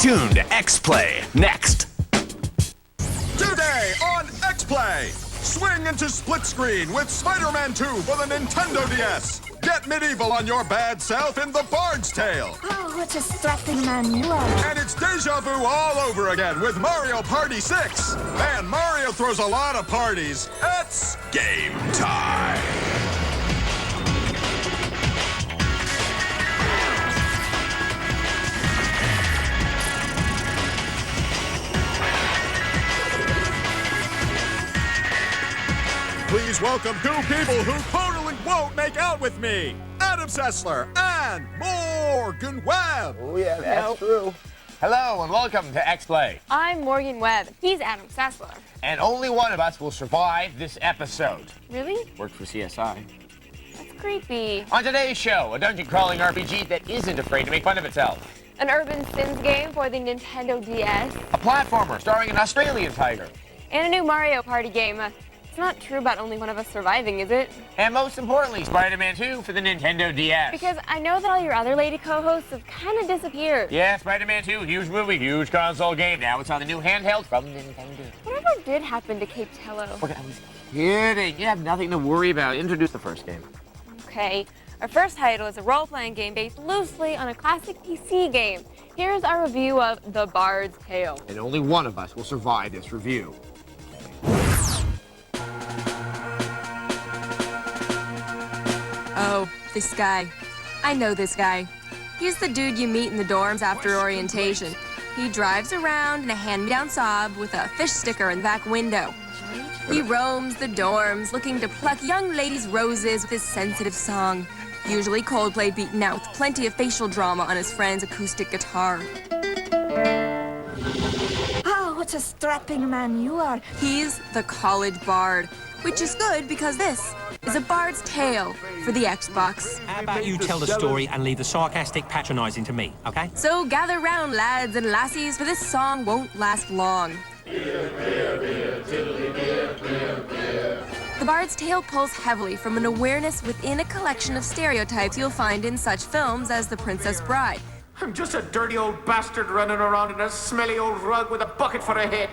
tuned to X-Play next. Today on X-Play, swing into split screen with Spider-Man 2 for the Nintendo DS. Get medieval on your bad self in The Bard's Tale. Oh, what a strapping man you are. And it's deja vu all over again with Mario Party 6. And Mario throws a lot of parties. It's game time. Please welcome two people who totally won't make out with me. Adam Sessler and Morgan Webb. Oh, yeah, that's true. Hello, and welcome to X-Play. I'm Morgan Webb. He's Adam Sessler. And only one of us will survive this episode. Really? Worked for CSI. That's creepy. On today's show, a dungeon-crawling RPG that isn't afraid to make fun of itself. An urban Sims game for the Nintendo DS. A platformer starring an Australian tiger. And a new Mario Party game. It's not true about only one of us surviving, is it? And most importantly, Spider-Man 2 for the Nintendo DS. Because I know that all your other lady co-hosts have kind of disappeared. Yeah, Spider-Man 2, huge movie, huge console game. Now it's on the new handheld from Nintendo. Whatever did happen to Cape Tello? Okay, I was kidding. You have nothing to worry about. Introduce the first game. Okay. Our first title is a role-playing game based loosely on a classic PC game. Here's our review of The Bard's Tale. And only one of us will survive this review. Oh, this guy. I know this guy. He's the dude you meet in the dorms after orientation. He drives around in a hand-me-down Saab with a fish sticker in the back window. He roams the dorms looking to pluck young ladies' roses with his sensitive song. Usually Coldplay beaten out with plenty of facial drama on his friend's acoustic guitar. Oh, what a strapping man you are. He's the college bard, which is good because this is a Bard's Tale for the Xbox. How about you tell the story and leave the sarcastic patronizing to me, okay? So gather round, lads and lassies, for this song won't last long. The Bard's Tale pulls heavily from an awareness within a collection of stereotypes you'll find in such films as The Princess Bride. I'm just a dirty old bastard running around in a smelly old rug with a bucket for a head.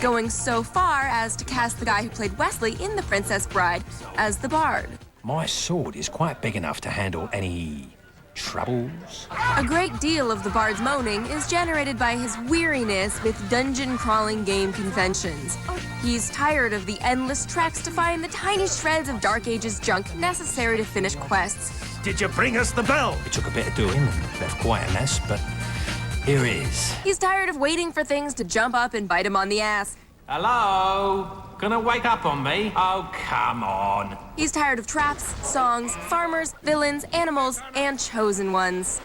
Going so far as to cast the guy who played Wesley in The Princess Bride as the Bard. My sword is quite big enough to handle any troubles. A great deal of the Bard's moaning is generated by his weariness with dungeon-crawling game conventions. He's tired of the endless treks to find the tiny shreds of Dark Ages junk necessary to finish quests. Did you bring us the bell? It took a bit of doing and left quite a mess, but here it is. He's tired of waiting for things to jump up and bite him on the ass. Hello? Gonna wake up on me? Oh, come on. He's tired of traps, songs, farmers, villains, animals, and chosen ones.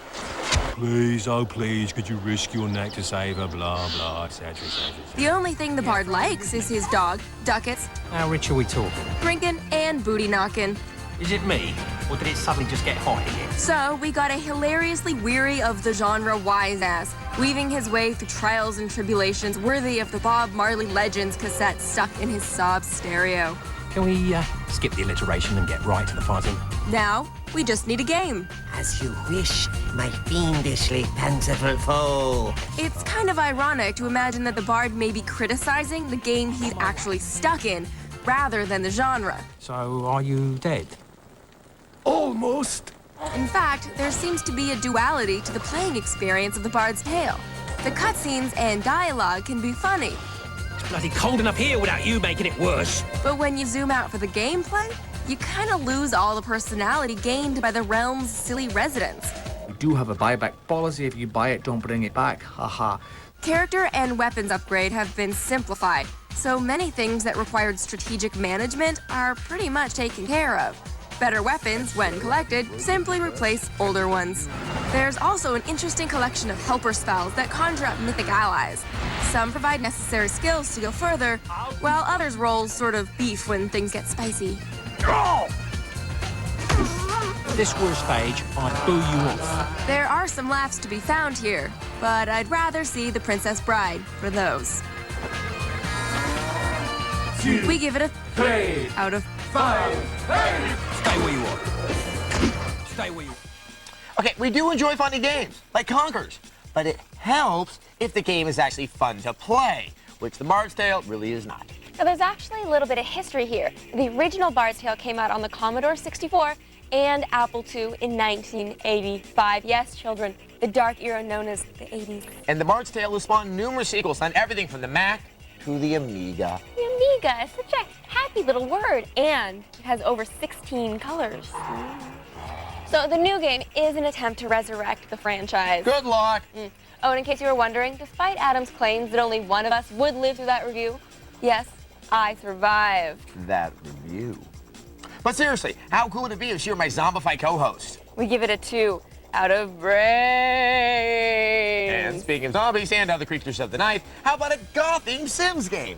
Please, oh please, could you risk your neck to save her, blah, blah, etc., etc. The only thing the Bard likes is his dog, ducats, How rich are we talking? drinking, and booty knocking. Is it me, or did it suddenly just get hot again? So we got a hilariously weary of the genre wise ass, weaving his way through trials and tribulations worthy of the Bob Marley Legends cassette stuck in his Saab stereo. Can we skip the alliteration and get right to the fighting? Now, we just need a game. As you wish, my fiendishly fanciful foe. It's kind of ironic to imagine that the Bard may be criticizing the game he's actually stuck in, rather than the genre. So, are you dead? Almost. In fact, there seems to be a duality to the playing experience of The Bard's Tale. The cutscenes and dialogue can be funny, It's bloody cold enough here without you making it worse. but when you zoom out for the gameplay, you kind of lose all the personality gained by the realm's silly residents. We do have a buyback policy. If you buy it, don't bring it back. Haha. Character and weapons upgrade have been simplified, so many things that required strategic management are pretty much taken care of. Better weapons, when collected, simply replace older ones. There's also an interesting collection of helper spells that conjure up mythic allies. Some provide necessary skills to go further, while others roll sort of beef when things get spicy. This war stage, I boo you off. There are some laughs to be found here, but I'd rather see The Princess Bride for those. We give it a 3 out of 5. Stay where you are. Stay where you are. Okay, we do enjoy funny games, like Conkers. but it helps if the game is actually fun to play, which the Bard's Tale really is not. Now, there's actually a little bit of history here. The original Bard's Tale came out on the Commodore 64 and Apple II in 1985. Yes, children, the dark era known as the 80s. And the Bard's Tale has spawned numerous sequels on everything from the Mac to the Amiga. The Amiga is such a happy little word, and it has over 16 colors. So the new game is an attempt to resurrect the franchise. Good luck. Oh, and in case you were wondering, despite Adam's claims that only one of us would live through that review, yes, I survived. That review. But seriously, how cool would it be if she were my zombified co-host? We give it a 2 out of brains. And speaking of zombies and other creatures of the night, how about a golfing Sims game?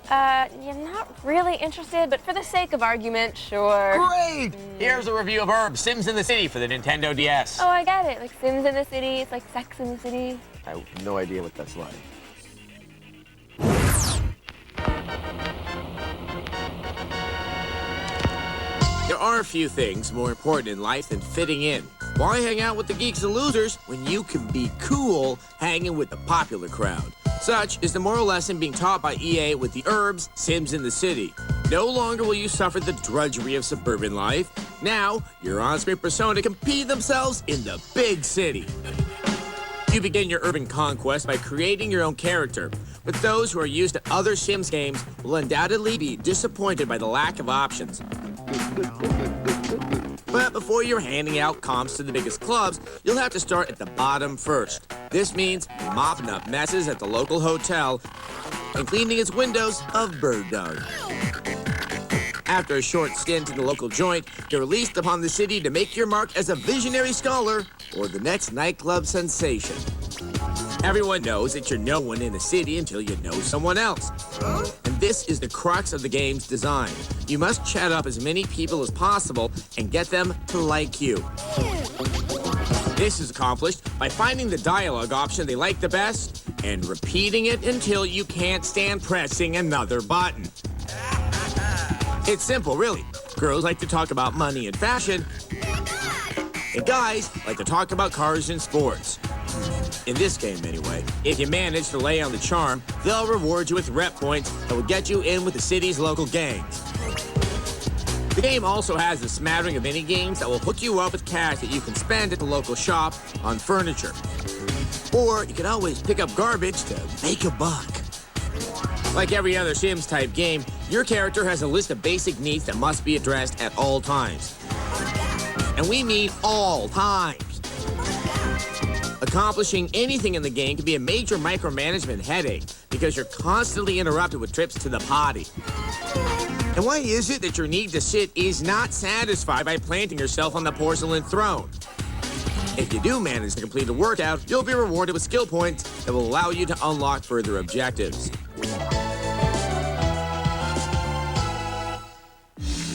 You're not really interested, but for the sake of argument, sure. Great! Here's a review of Urbz, Sims in the City for the Nintendo DS. Oh, I get it. Like Sims in the City, it's like Sex in the City. I have no idea what that's like. There are a few things more important in life than fitting in. Why hang out with the geeks and losers when you can be cool hanging with the popular crowd? Such is the moral lesson being taught by EA with the Urbz, Sims in the City. No longer will you suffer the drudgery of suburban life. Now, your on-screen persona can compete themselves in the big city. You begin your urban conquest by creating your own character. But those who are used to other Sims games will undoubtedly be disappointed by the lack of options. But before you're handing out comps to the biggest clubs, you'll have to start at the bottom first. This means mopping up messes at the local hotel and cleaning its windows of bird dung. After a short stint in the local joint, you're released upon the city to make your mark as a visionary scholar or the next nightclub sensation. Everyone knows that you're no one in a city until you know someone else. And this is the crux of the game's design. You must chat up as many people as possible and get them to like you. This is accomplished by finding the dialogue option they like the best and repeating it until you can't stand pressing another button. It's simple, really. Girls like to talk about money and fashion, and guys like to talk about cars and sports. In this game, anyway, if you manage to lay on the charm, they'll reward you with rep points that will get you in with the city's local gangs. The game also has a smattering of mini games that will hook you up with cash that you can spend at the local shop on furniture. Or you can always pick up garbage to make a buck. Like every other Sims-type game, your character has a list of basic needs that must be addressed at all times. And we mean all times. Accomplishing anything in the game can be a major micromanagement headache because you're constantly interrupted with trips to the potty. And why is it that your need to sit is not satisfied by planting yourself on the porcelain throne? If you do manage to complete a workout, you'll be rewarded with skill points that will allow you to unlock further objectives.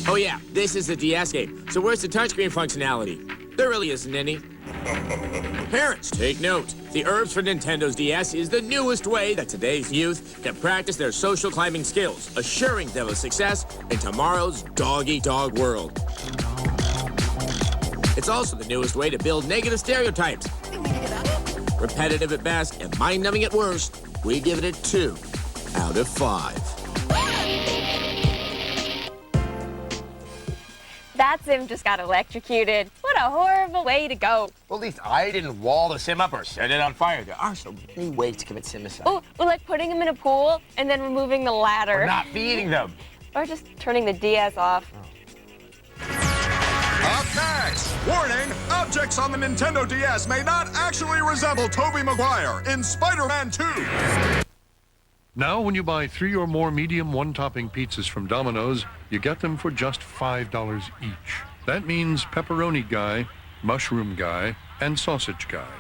Oh yeah, this is a DS game, so where's the touchscreen functionality? There really isn't any. Parents, take note. The Urbz for Nintendo's DS is the newest way that today's youth can practice their social climbing skills, assuring them of success in tomorrow's dog-eat-dog world. It's also the newest way to build negative stereotypes. Repetitive at best and mind-numbing at worst, we give it a 2 out of 5. That Sim just got electrocuted. What a horrible way to go. Well, at least I didn't wall the Sim up or set it on fire. There are so many ways to commit simicide. Oh, or like putting them in a pool and then removing the ladder. Or not feeding them. Or just turning the DS off. Up next! Warning! Objects on the Nintendo DS may not actually resemble Tobey Maguire in Spider-Man 2. Now, when you buy 3 or more medium one-topping pizzas from Domino's, you get them for just $5 each. That means Pepperoni Guy, Mushroom Guy, and Sausage Guy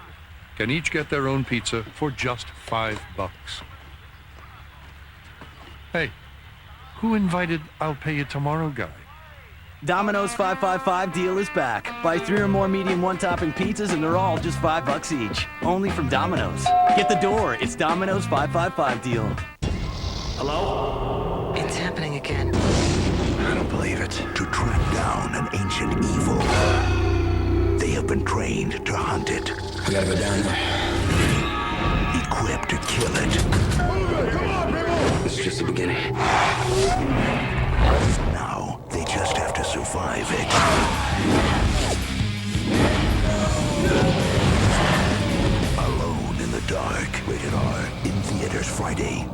can each get their own pizza for just $5. Hey, who invited I'll pay you tomorrow guy? Domino's 555 deal is back. Buy 3 or more medium one-topping pizzas and they're all just $5 each. Only from Domino's. Get the door. It's Domino's 555 deal. Hello? It's happening again. I don't believe it. To track down an ancient evil, they have been trained to hunt it. We gotta go down there. equipped to kill it. This is just the beginning. Now, they just have to survive it. Alone in the Dark. Rated R. In theaters Friday.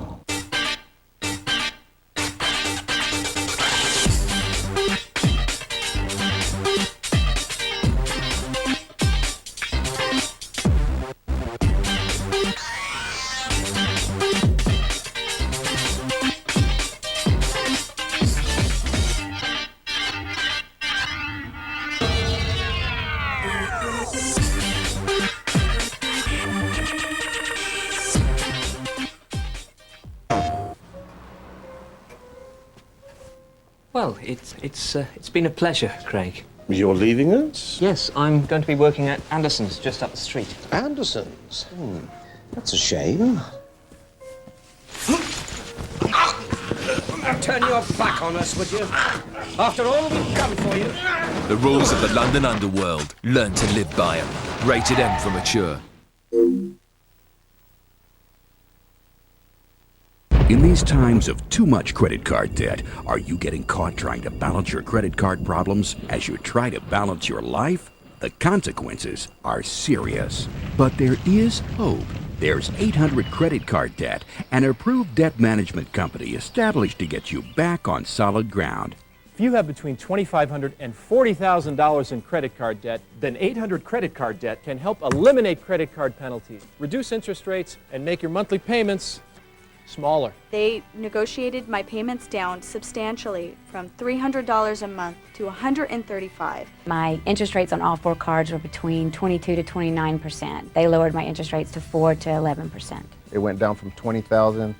Well, it's been a pleasure, Craig. You're leaving us? Yes, I'm going to be working at Anderson's just up the street. Anderson's? That's a shame. Now turn your back on us, would you? After all we've done for you. The rules of the London underworld. Learn to live by them. Rated M for mature. In these times of too much credit card debt, are you getting caught trying to balance your credit card problems as you try to balance your life? The consequences are serious. But there is hope. There's 800 Credit Card Debt, an approved debt management company established to get you back on solid ground. If you have between $2,500 and $40,000 in credit card debt, then 800 Credit Card Debt can help eliminate credit card penalties, reduce interest rates, and make your monthly payments smaller. They negotiated my payments down substantially from $300 a month to $135. My interest rates on all 4 cards were between 22 to 29%. They lowered my interest rates to 4 to 11%. It went down from 20,000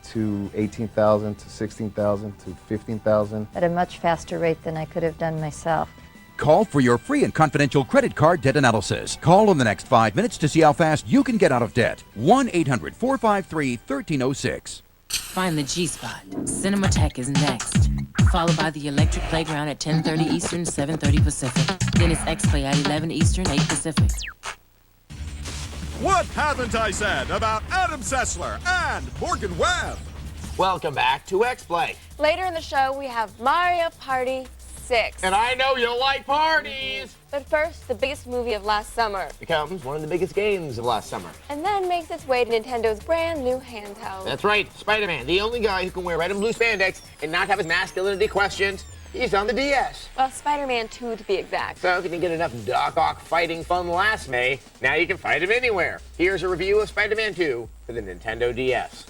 to 18,000 to 16,000 to 15,000. At a much faster rate than I could have done myself. Call for your free and confidential credit card debt analysis. Call in the next 5 minutes to see how fast you can get out of debt. 1-800-453-1306. Find the G-Spot. Cinematech is next. Followed by the Electric Playground at 10:30 Eastern, 7:30 Pacific. Then it's X-Play at 11 Eastern, 8 Pacific. What haven't I said about Adam Sessler and Morgan Webb? Welcome back to X-Play. Later in the show, we have Mario Party 6. And I know you like parties! But first, the biggest movie of last summer. Becomes one of the biggest games of last summer. And then makes its way to Nintendo's brand new handheld. That's right, Spider-Man, the only guy who can wear red and blue spandex and not have his masculinity questioned. He's on the DS. Well, Spider-Man 2 to be exact. So if you didn't get enough Doc Ock fighting fun last May, now you can fight him anywhere. Here's a review of Spider-Man 2 for the Nintendo DS.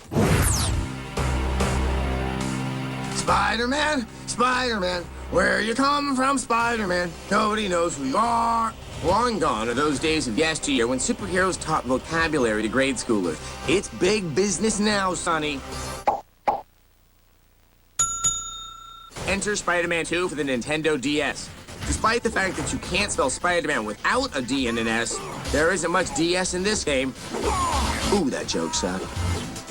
Spider-Man, Spider-Man, where you come from, Spider-Man? Nobody knows who you are. Long gone are those days of yesteryear when superheroes taught vocabulary to grade schoolers. It's big business now, Sonny. Enter Spider-Man 2 for the Nintendo DS. Despite the fact that you can't spell Spider-Man without a D and an S, there isn't much DS in this game. Ooh, that joke sucked.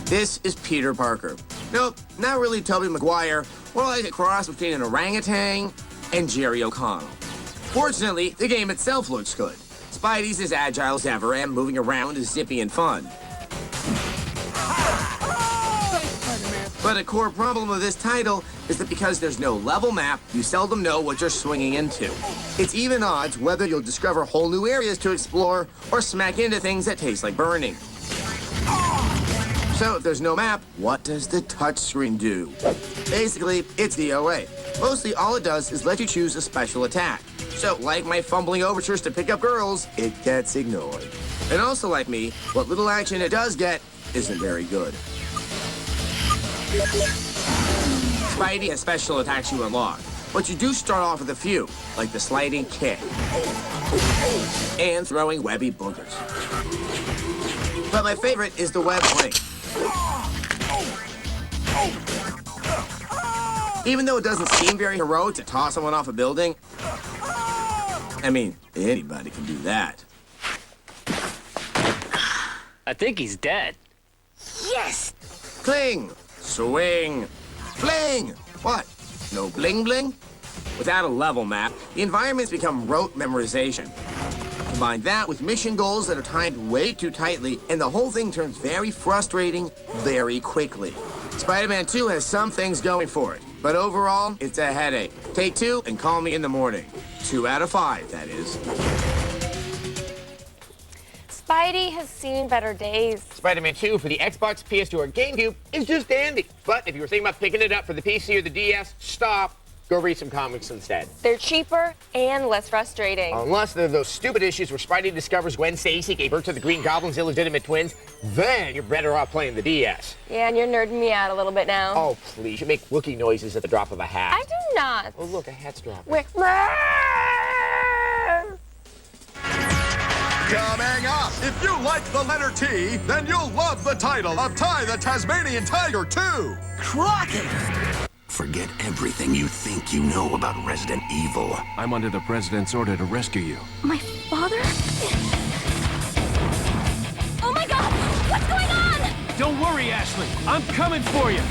This is Peter Parker. Nope, not really Tobey Maguire, more like a cross between an orangutan and Jerry O'Connell. Fortunately, the game itself looks good. Spidey's as agile as ever, and moving around is zippy and fun. But a core problem of this title is that because there's no level map, you seldom know what you're swinging into. It's even odds whether you'll discover whole new areas to explore or smack into things that taste like burning. So if there's no map, what does the touchscreen do? Basically, it's DOA. Mostly all it does is let you choose a special attack. So like my fumbling overtures to pick up girls, it gets ignored. And also like me, what little action it does get isn't very good. Spidey has special attacks you unlock, but you do start off with a few, like the sliding kick and throwing webby boogers. But my favorite is the web fling. Even though it doesn't seem very heroic to toss someone off a building, I mean, anybody can do that. I think he's dead. Yes! Cling! Swing! Fling! What? No bling bling? Without a level map, the environments become rote memorization. Combine that with mission goals that are timed way too tightly, and the whole thing turns very frustrating very quickly. Spider-Man 2 has some things going for it, but overall, it's a headache. Take 2 and call me in the morning. 2 out of 5, that is. Spidey has seen better days. Spider-Man 2 for the Xbox, PS2, or GameCube is just dandy. But if you were thinking about picking it up for the PC or the DS, stop. Go read some comics instead. They're cheaper and less frustrating. Unless they're those stupid issues where Spidey discovers Gwen Stacy gave birth to the Green Goblin's illegitimate twins, then you're better off playing the DS. Yeah, and you're nerding me out a little bit now. Oh, please. You make Wookiee noises at the drop of a hat. I do not. Oh, look, a hat's dropping. Coming up, if you like the letter T, then you'll love the title of Ty the Tasmanian Tiger 2. Crockett! Forget everything you think you know about Resident Evil. I'm under the President's order to rescue you. My father? Oh my God! What's going on? Don't worry, Ashley. I'm coming for you.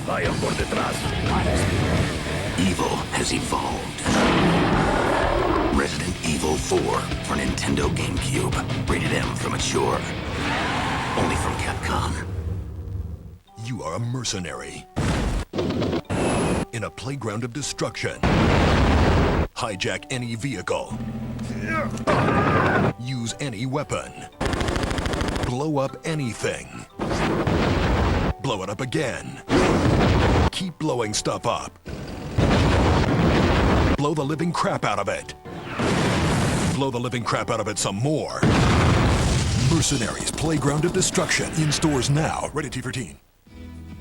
Vayan por detrás. Evil has evolved. Resident Evil 4 for Nintendo GameCube. Rated M for mature. Only from Capcom. You are a mercenary in a playground of destruction. Hijack any vehicle. Use any weapon. Blow up anything. Blow it up again. Keep blowing stuff up. Blow the living crap out of it. Blow the living crap out of it some more. Mercenaries Playground of Destruction. In stores now. Rated T for teen.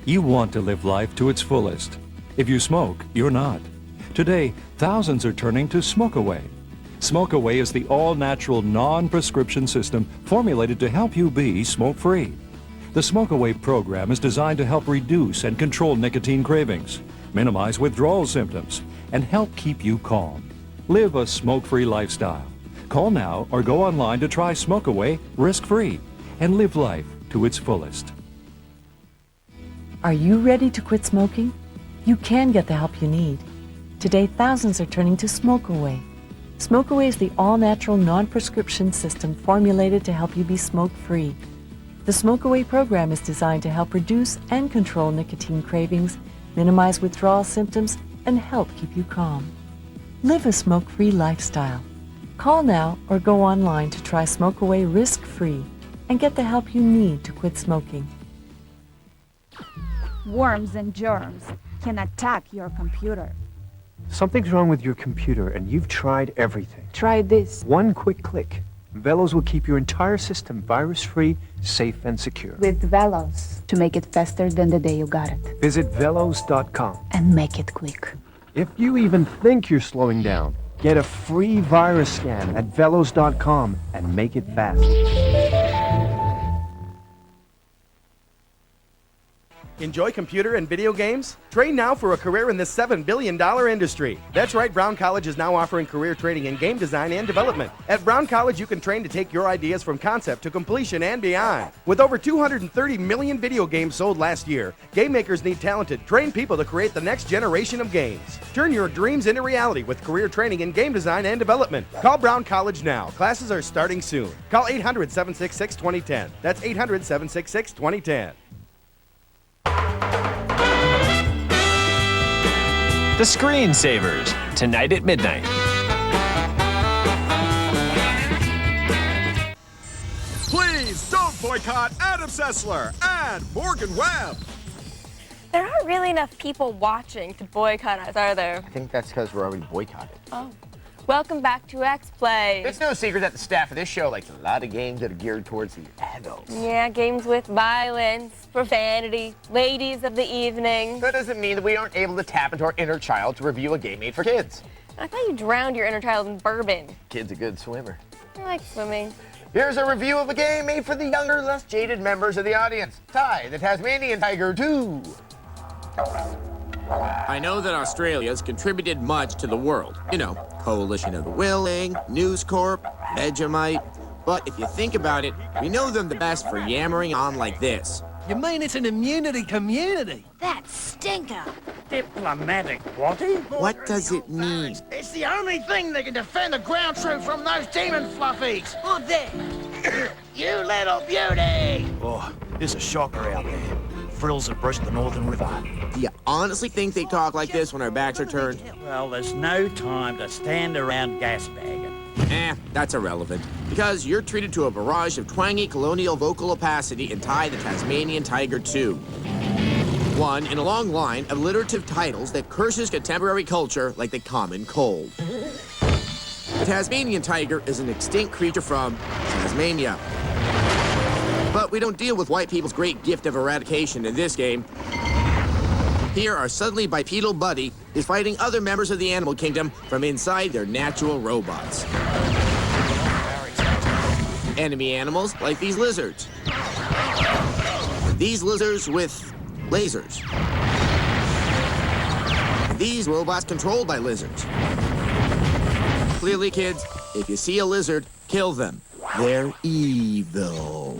You want to live life to its fullest. If you smoke, you're not. Today, thousands are turning to Smoke Away. Smoke Away is the all-natural, non-prescription system formulated to help you be smoke-free. The Smoke Away program is designed to help reduce and control nicotine cravings, minimize withdrawal symptoms, and help keep you calm. Live a smoke-free lifestyle. Call now or go online to try Smoke Away risk-free and live life to its fullest. Are you ready to quit smoking? You can get the help you need. Today, thousands are turning to Smoke Away. Smoke Away is the all-natural, non-prescription system formulated to help you be smoke-free. The Smoke Away program is designed to help reduce and control nicotine cravings, minimize withdrawal symptoms, and help keep you calm. Live a smoke-free lifestyle. Call now or go online to try Smoke Away risk-free and get the help you need to quit smoking. Worms and germs can attack your computer. Something's wrong with your computer and you've tried everything. Try this. One quick click. Velos will keep your entire system virus-free, safe, and secure. With Velos, to make it faster than the day you got it. Visit velos.com. And make it quick. If you even think you're slowing down, get a free virus scan at velos.com and make it fast. Enjoy computer and video games? Train now for a career in this $7 billion industry. That's right, Brown College is now offering career training in game design and development. At Brown College, you can train to take your ideas from concept to completion and beyond. With over 230 million video games sold last year, game makers need talented, trained people to create the next generation of games. Turn your dreams into reality with career training in game design and development. Call Brown College now. Classes are starting soon. Call 800-766-2010. That's 800-766-2010. The Screensavers, tonight at midnight. Please don't boycott Adam Sessler and Morgan Webb. There aren't really enough people watching to boycott us, are there? I think that's because we're already boycotted. Oh. Welcome back to X-Play. It's no secret that the staff of this show likes a lot of games that are geared towards the adults. Yeah, games with violence, profanity, ladies of the evening. That doesn't mean that we aren't able to tap into our inner child to review a game made for kids. I thought you drowned your inner child in bourbon. Kid's a good swimmer. I like swimming. Here's a review of a game made for the younger, less jaded members of the audience. Ty the Tasmanian Tiger 2. I know that Australia's contributed much to the world. You know, Coalition of the Willing, News Corp, Vegemite. But if you think about it, we know them the best for yammering on like this. You mean it's an immunity community? That stinker. Diplomatic, what? What does it mean? It's the only thing that can defend the ground troops from those demon fluffies. Oh, there. You little beauty! Oh, there's a shocker out there. Frills that brush the northern river. Do you honestly think they talk like this when our backs are turned? Well, there's no time to stand around gasbagging. That's irrelevant. Because you're treated to a barrage of twangy colonial vocal opacity in Ty the Tasmanian Tiger 2. One in a long line of alliterative titles that curses contemporary culture like the common cold. The Tasmanian tiger is an extinct creature from Tasmania. But we don't deal with white people's great gift of eradication in this game. Here, our suddenly bipedal buddy is fighting other members of the animal kingdom from inside their natural robots. Enemy animals like these lizards. These lizards with lasers. These robots controlled by lizards. Clearly, kids, if you see a lizard, kill them. They're evil.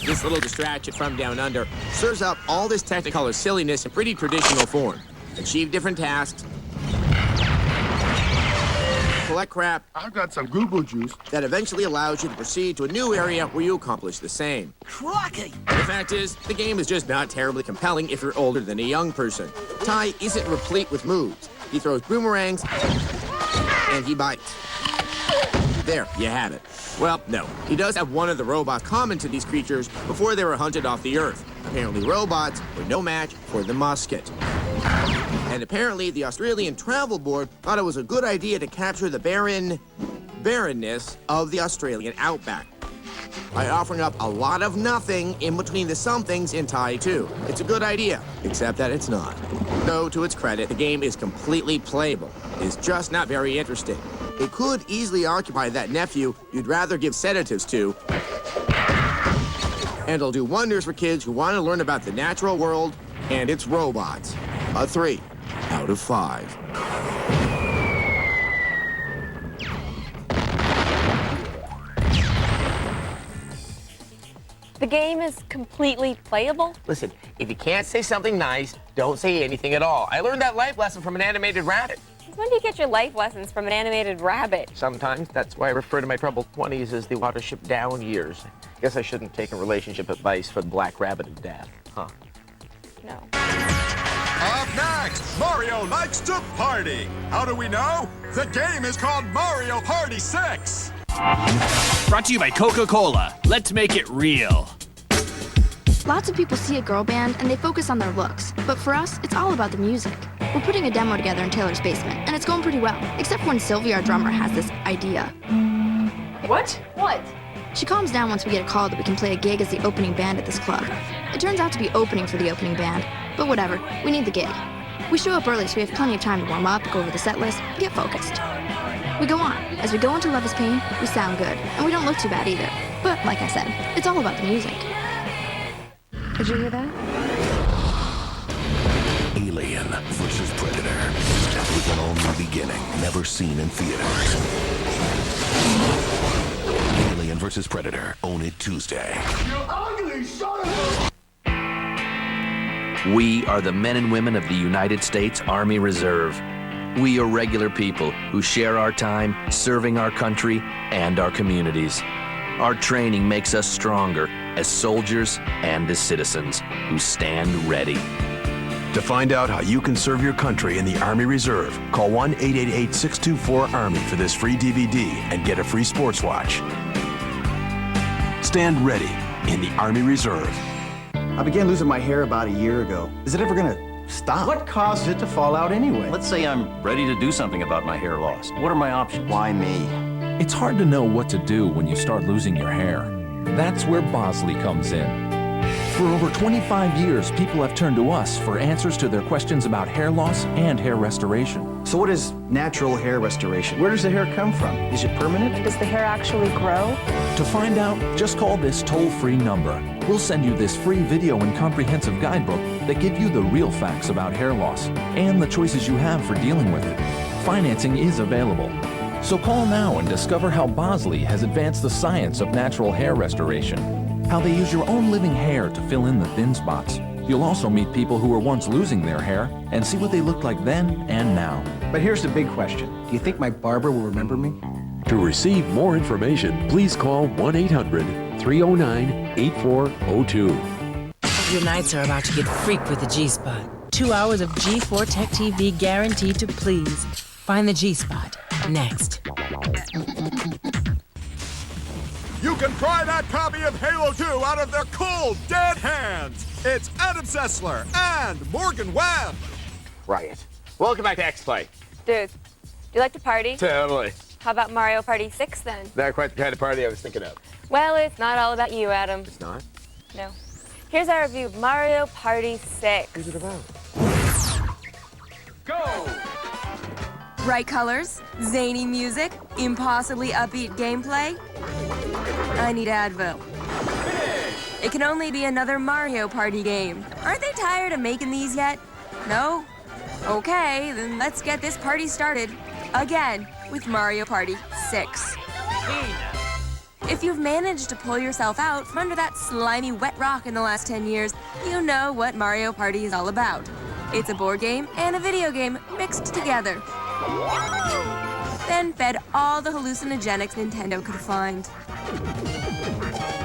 This little distraction from down under serves up all this Technicolor silliness in pretty traditional form. Achieve different tasks. Collect crap. I've got some Google juice. That eventually allows you to proceed to a new area where you accomplish the same. Crikey! The fact is, the game is just not terribly compelling if you're older than a young person. Ty isn't replete with moves. He throws boomerangs, and he bites. There, you have it. Well, no. He does have one of the robots common to these creatures before they were hunted off the Earth. Apparently, robots were no match for the musket. And apparently, the Australian Travel Board thought it was a good idea to capture the barrenness of the Australian outback by offering up a lot of nothing in between the somethings in Ty 2. It's a good idea, except that it's not. Though, to its credit, the game is completely playable. It's just not very interesting. It could easily occupy that nephew you'd rather give sedatives to, and it'll do wonders for kids who want to learn about the natural world and its robots. A 3 out of 5. The game is completely playable? Listen, if you can't say something nice, don't say anything at all. I learned that life lesson from an animated rabbit. When do you get your life lessons from an animated rabbit? Sometimes. That's why I refer to my troubled 20s as the Watership Down years. Guess I shouldn't take a relationship advice for the Black Rabbit of Death, huh? No. Up next, Mario likes to party. How do we know? The game is called Mario Party 6. Brought to you by Coca-Cola. Let's make it real. Lots of people see a girl band and they focus on their looks, but for us, it's all about the music. We're putting a demo together in Taylor's basement, and it's going pretty well, except when Sylvia, our drummer, has this idea. What? What? She calms down once we get a call that we can play a gig as the opening band at this club. It turns out to be opening for the opening band, but whatever, we need the gig. We show up early so we have plenty of time to warm up, go over the set list, and get focused. We go on. As we go into Love is Pain, we sound good, and we don't look too bad either. But, like I said, it's all about the music. Did you hear that? Alien versus Predator. With an all-new beginning, never seen in theaters. Alien versus Predator. Own it Tuesday. You ugly son of a... We are the men and women of the United States Army Reserve. We are regular people who share our time serving our country and our communities. Our training makes us stronger as soldiers and as citizens who stand ready. To find out how you can serve your country in the Army Reserve, call 1-888-624-ARMY for this free DVD and get a free sports watch. Stand ready in the Army Reserve. I began losing my hair about a year ago. Is it ever gonna stop? What causes it to fall out anyway? Let's say I'm ready to do something about my hair loss. What are my options? Why me? It's hard to know what to do when you start losing your hair. That's where Bosley comes in. For over 25 years, people have turned to us for answers to their questions about hair loss and hair restoration. So what is natural hair restoration? Where does the hair come from? Is it permanent? Does the hair actually grow? To find out, just call this toll-free number. We'll send you this free video and comprehensive guidebook that give you the real facts about hair loss and the choices you have for dealing with it. Financing is available. So call now and discover how Bosley has advanced the science of natural hair restoration, how they use your own living hair to fill in the thin spots, You'll also meet people who were once losing their hair and see what they looked like then and now. But here's the big question. Do you think my barber will remember me? To receive more information, please call 1-800-309-8402. Your nights are about to get freaked with the G-Spot. 2 hours of G4 Tech TV guaranteed to please. Find the G-Spot next. You can pry that copy of Halo 2 out of their cold, dead hands. It's Adam Sessler and Morgan Webb. Riot. Welcome back to X-Play. Dude, do you like to party? Totally. How about Mario Party 6 then? Not quite the kind of party I was thinking of. Well, it's not all about you, Adam. It's not? No. Here's our review of Mario Party 6. Who's it about? Go! Bright colors, zany music, impossibly upbeat gameplay. I need Advil. It can only be another Mario Party game. Aren't they tired of making these yet? No? Okay, then let's get this party started. Again, with Mario Party 6. If you've managed to pull yourself out from under that slimy wet rock in the last 10 years, you know what Mario Party is all about. It's a board game and a video game mixed together. Then fed all the hallucinogenics Nintendo could find.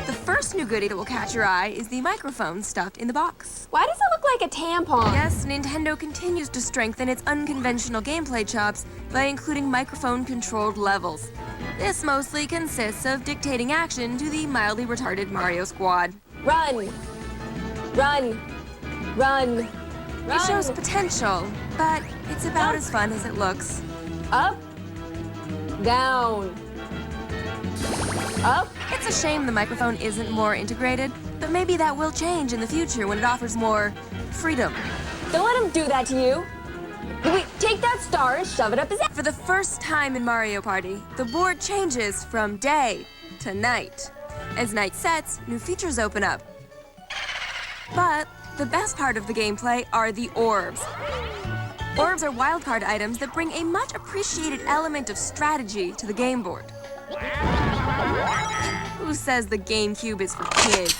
The first new goodie that will catch your eye is the microphone stuffed in the box. Why does it look like a tampon? Yes, Nintendo continues to strengthen its unconventional gameplay chops by including microphone-controlled levels. This mostly consists of dictating action to the mildly retarded Mario squad. Run! Run! Run! It shows potential, but it's about as fun as it looks. Up, down, up. It's a shame the microphone isn't more integrated, but maybe that will change in the future when it offers more freedom. Don't let him do that to you. Wait, take that star and shove it up his ass. For the first time in Mario Party, the board changes from day to night. As night sets, new features open up. But the best part of the gameplay are the orbs. Orbs are wildcard items that bring a much appreciated element of strategy to the game board. Who says the GameCube is for kids?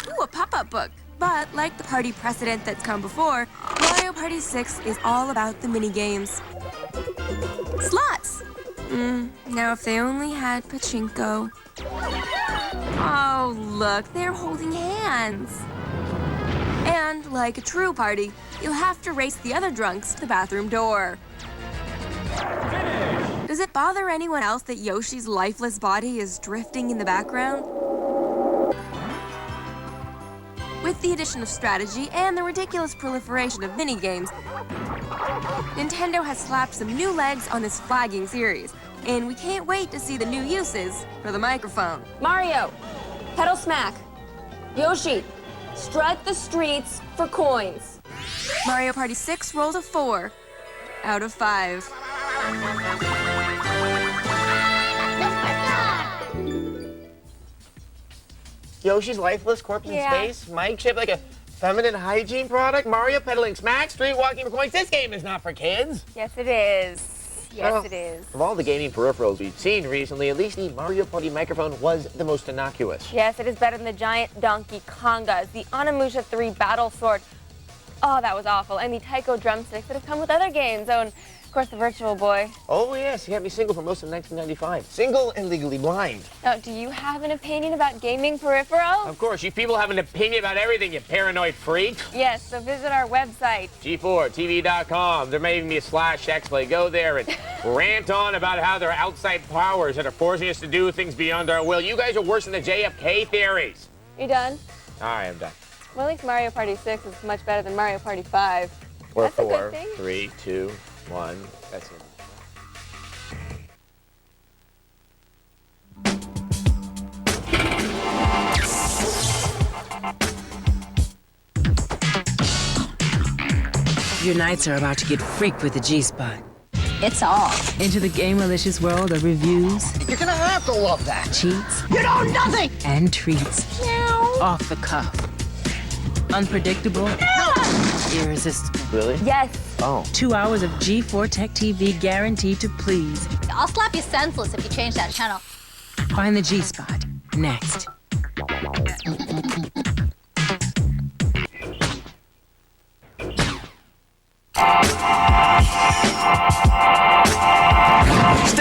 Ooh, a pop-up book. But like the party precedent that's come before, Mario Party 6 is all about the mini-games. Slots! Now if they only had pachinko. Oh, look, they're holding hands. And like a true party, you'll have to race the other drunks to the bathroom door. Does it bother anyone else that Yoshi's lifeless body is drifting in the background? With the addition of strategy and the ridiculous proliferation of minigames, Nintendo has slapped some new legs on this flagging series, and we can't wait to see the new uses for the microphone. Mario, pedal smack. Yoshi, strut the streets for coins. Mario Party 6 rolls a 4 out of 5. Yoshi's lifeless corpse in space? Mike shaped like a feminine hygiene product? Mario pedaling smack? Street walking for coins? This game is not for kids. Yes, it is. Yes, it is. Of all the gaming peripherals we've seen recently, at least the Mario Party microphone was the most innocuous. Yes, it is better than the giant Donkey Kongas, the Onimusha 3 battle sword. Oh, that was awful. And the Taiko drumsticks that have come with other games. Oh, and of course, the Virtual Boy. Oh, yes. He had me single for most of 1995. Single and legally blind. Now, do you have an opinion about gaming peripherals? Of course. You people have an opinion about everything, you paranoid freak. Yes, so visit our website. G4TV.com. There may even be a /Xplay. Go there and rant on about how there are outside powers that are forcing us to do things beyond our will. You guys are worse than the JFK theories. You done? All right, I'm done. Well, at least Mario Party 6 is much better than Mario Party 5. Or That's 4, a good thing. 3, 2, 1. That's it. Your nights are about to get freaked with the G-Spot. It's all. Into the game-malicious world of reviews. You're gonna have to love that. Cheats. You know nothing! And treats. Meow. Off the cuff. Unpredictable. Irresistible. Really? Yes. Oh. 2 hours of G4 Tech TV guaranteed to please. I'll slap you senseless if you change that channel. Find the G-Spot next.